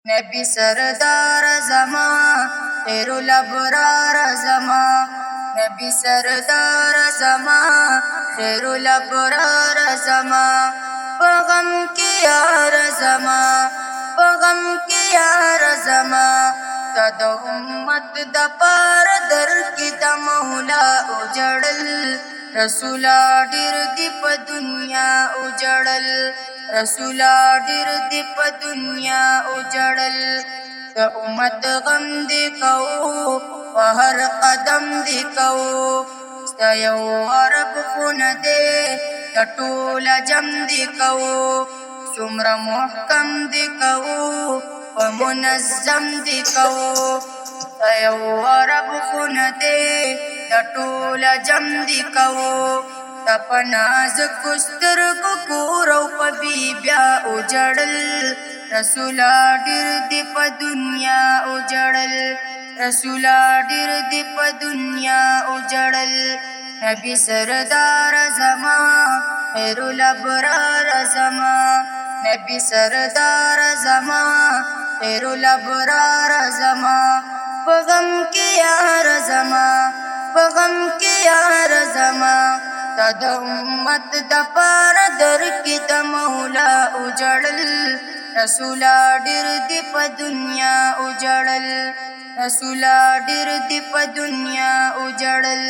नबी सरदार ज़मा खैरुल अबरार ज़मा, नबी सरदार ज़मा खैरुल अबरार ज़मा, पगम की यार ज़मा, पगम की यार ज़मा, तद उम्मत द पार दर की द मौला उजड़ल, रसूला डिर दीप दुनिया उजड़ल, रसूला डिर दीप दुनिया उजड़ल। त उम्मत गम दिकऊ हर कदम दिकऊ, स्तयौ अरब खुन दे टटूल जम दिकऊ, सुम्र मुहकम दिकऊ व मुनज़्ज़म दिकऊ, स्तयौ अरब खुन दे टटूल जम दिकऊ, तपनाज कुस्तर कुकुरौ पबीब्या उजड़ल, रसूला डिर दीप दुनिया उजड़ल, रसूला डिर दीप दुनिया उजड़ल। नबी सरदार ज़मा खैरुल अबरार ज़मा, नबी सरदार ज़मा खैरुल अबरार ज़मा, पगम की यार ज़मा, पगम की यार ज़मा, तद उम्मत द पार दर की द मौला उजड़ल, रसूला डिर दीप दुनिया उजड़ल, रसूला डिर दीप दुनिया उजड़ल।